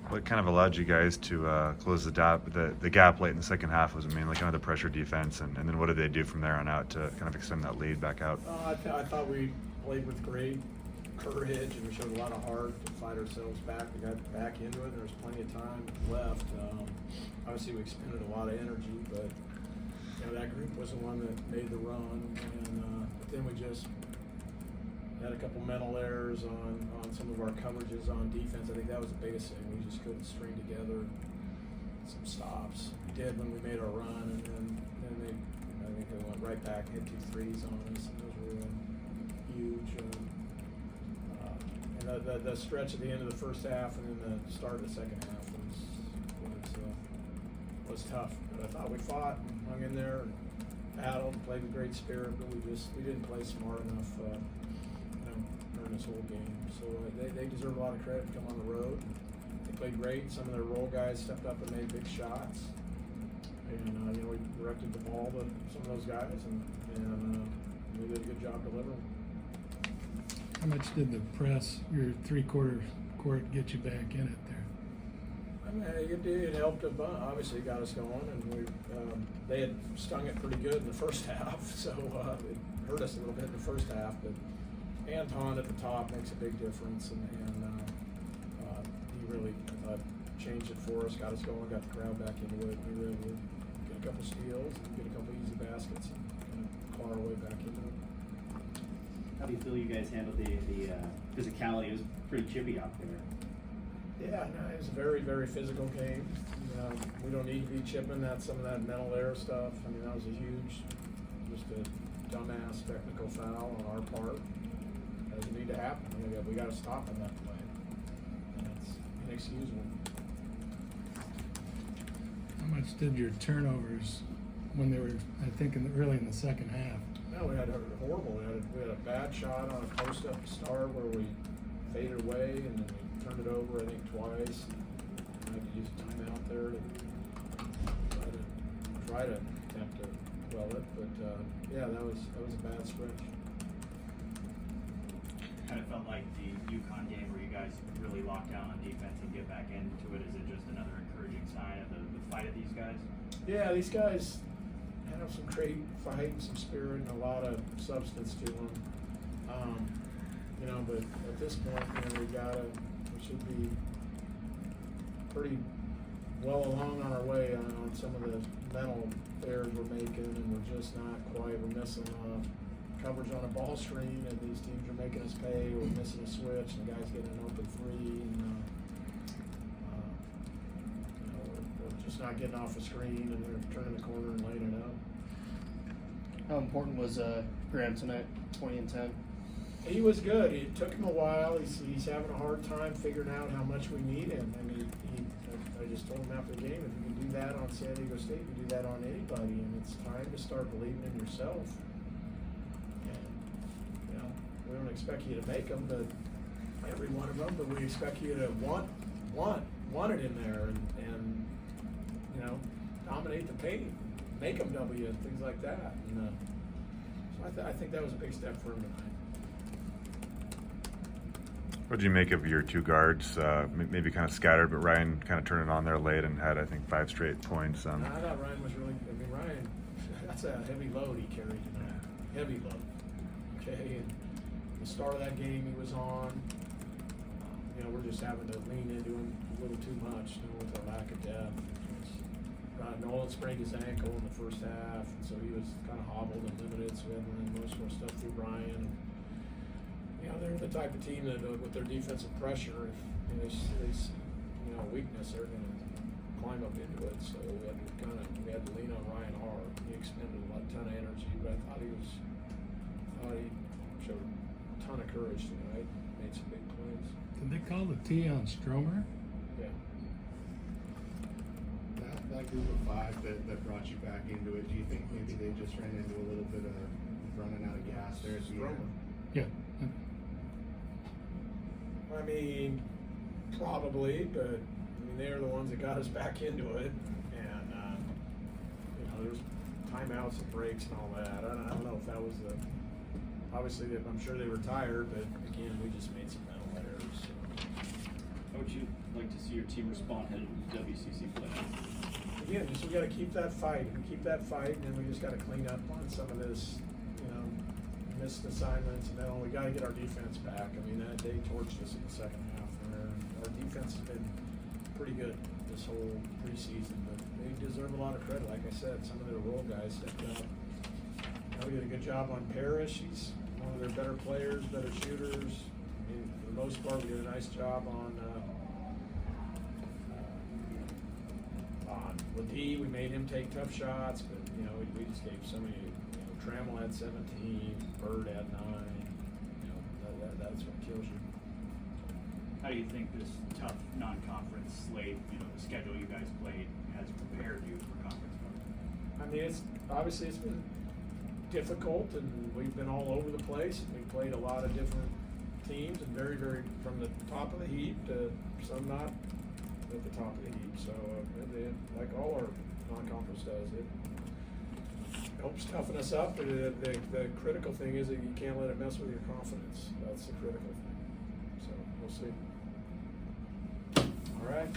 What kind of allowed you guys to close the gap late in the second half? Was it mainly kind of the pressure defense, and then what did they do from there on out to kind of extend that lead back out? I thought we played with great courage, and we showed a lot of heart to fight ourselves back. We got back into it. There was plenty of time left. Obviously, we expended a lot of energy, but that group was the one that made the run. And but then we just had a couple mental errors on some of our coverages on defense. I think that was the biggest thing. We just couldn't string together some stops. We did when we made our run, and then I think they went right back, hit 2 threes on us, and those were huge. And the stretch at the end of the first half and then the start of the second half was tough. But I thought we fought and hung in there and battled and played with great spirit, but we didn't play smart enough during this whole game. So they deserve a lot of credit to come on the road. They played great. Some of their role guys stepped up and made big shots. And we directed the ball to some of those guys, and we did a good job delivering. How much did the press, your three-quarter court, get you back in it there? I mean, it helped a bunch. Obviously, it got us going, and they had stung it pretty good in the first half, so it hurt us a little bit in the first half. But Anton at the top makes a big difference, and he really changed it for us, got us going, got the crowd back into it. We were able to get a couple steals, and get a couple easy baskets, and claw our way back into it. How do you feel you guys handled the physicality? It was pretty chippy out there. Yeah, no, it was a very, very physical game. We don't need to be chipping some of that mental error stuff. I mean, that was just a dumbass technical foul on our part. That doesn't need to happen. We got to stop in that play. And it's inexcusable. How much did your turnovers, when they were, I think, early in the second half? No, we had a horrible. We had a bad shot on a post up start where we faded away, and then we turned it over, I think, twice. I had to use a timeout there to try to attempt to quell it, but yeah, that was a bad stretch. Kind of felt like the UConn game where you guys really locked down on defense and get back into it. Is it just another encouraging sign of the fight of these guys? Yeah, these guys have some great fight and some spirit and a lot of substance to them. But at this point, we should be pretty well along on our way on some of the mental errors we're making, and we're just not quite. We're missing coverage on a ball screen, and these teams are making us pay. We're missing a switch, and the guys getting an open three, and we're just not getting off the screen, and they're turning the corner and laying it up. How important was Graham tonight, 20 and 10? He was good. It took him a while. He's having a hard time figuring out how much we need him. I mean, I just told him after the game, if you can do that on San Diego State, you do that on anybody, and it's time to start believing in yourself. And we don't expect you to make them, but every one of them, but we expect you to want it in there, and dominate the paint, make them W, and things like that. And so I think that was a big step for him tonight. What did you make of your two guards? Maybe kind of scattered, but Ryan kind of turned it on there late and had, I think, 5 straight points. I thought Ryan was really. I mean, Ryan, that's a heavy load he carried tonight. Heavy load. Okay, and the start of that game he was on. We're just having to lean into him a little too much, with our lack of depth. Nolan sprained his ankle in the first half, and so he was kind of hobbled and limited. So we had to run most of our stuff through Ryan. They're the type of team that, with their defensive pressure, if they weakness, they're going to climb up into it. So we had to lean on Ryan hard. He expended a ton of energy, but I thought he showed a ton of courage tonight. Made some big plays. Did they call the T on Stromer? Yeah. That group of 5 that brought you back into it, do you think maybe they just ran into a little bit of running out of gas there at the end? Yeah. I mean, probably, but they're the ones that got us back into it, and there's timeouts and breaks and all that. I don't know if that was obviously I'm sure they were tired, but again, we just made some mental errors. So. Coach, you like to see your team respond headed to WCC play? Again, just we got to keep that fight and then we just got to clean up on some of this, missed assignments, and then we got to get our defense back. I mean, they torched us in the second half there. Our defense has been pretty good this whole preseason, but they deserve a lot of credit. Like I said, some of their role guys stepped up. We did a good job on Parrish. He's one of their better players, better shooters. I mean, for the most part, we did a nice job on Ladie. We made him take tough shots, but we just gave so many. Trammell had 17, Bird had 9. That's what kills you. How do you think this tough non-conference slate, the schedule you guys played, has prepared you for conference play? I mean, it's been difficult, and we've been all over the place. We played a lot of different teams, and very, very from the top of the heap to some not at the top of the heap. So, like all our non-conference does, it helps toughen us up. The critical thing is that you can't let it mess with your confidence. That's the critical thing. So we'll see. All right.